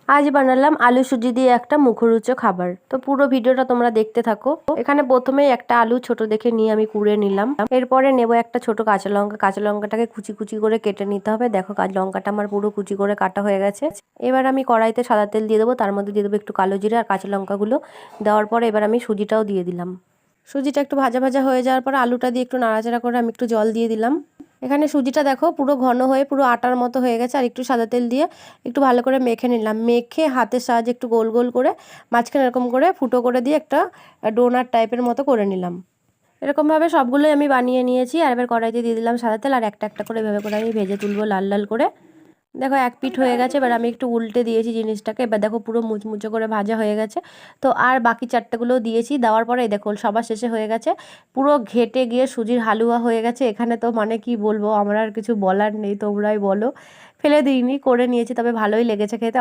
আজ বানালাম আলু সুজি দিয়ে একটা মুখরোচক খাবার। তো পুরো ভিডিওটা তোমরা দেখতে থাকো। এখানে প্রথমেই একটা আলু ছোট দেখে নিয়ে আমি কুড়ে নিলাম। এরপরে নেব একটা ছোট কাঁচা লঙ্কা। কাঁচা লঙ্কাটাকে কুচি কুচি করে কেটে নিতে হবে। দেখো কাঁচা লঙ্কাটা আমার পুরো কুচি করে কাটা হয়ে গেছে। এবার আমি কড়াইতে সাদা তেল দিয়ে দেবো, তার মধ্যে দিয়ে দেবো একটু কালো জিরা আর কাঁচা লঙ্কাগুলো দেওয়ার পরে এবার আমি সুজিটাও দিয়ে দিলাম। সুজিটা একটু ভাজা ভাজা হয়ে যাওয়ার পরে আলুটা দিয়ে একটু নাড়াচাড়া করে আমি একটু জল দিয়ে দিলাম। এখানে সুজিটা দেখো পুরো ঘন হয়ে পুরো আটার মতো হয়ে গেছে। আর একটু সাদা তেল দিয়ে একটু ভালো করে মেখে নিলাম। মেখে হাতের সাহায্যে একটু গোল গোল করে মাঝখানে এরকম করে ফুটো করে দিয়ে একটা ডোনাট টাইপের মতো করে নিলাম। এরকমভাবে সবগুলোই আমি বানিয়ে নিয়েছি। আর এবার কড়াইতে দিয়ে দিলাম সাদা তেল আর একটা একটা করে এভাবে করে আমি ভেজে তুলবো লাল লাল করে। দেখো এক পিঠ হয়ে গেছে, এবার আমি একটু উল্টে দিয়েছি জিনিসটাকে। এবার দেখো পুরো মুচমুচে করে ভাজা হয়ে গেছে। তো আর বাকি চারটেগুলোও দিয়েছি, দেওয়ার পরে দেখো সবার শেষে হয়ে গেছে পুরো ঘেটে গিয়ে সুজির হালুয়া হয়ে গেছে। এখানে তো মানে কি বলবো, আমার আর কিছু বলার নেই, তোমরাই বলো। ফেলে দিইনি, করে নিয়েছি, তবে ভালোই লেগেছে খেতে।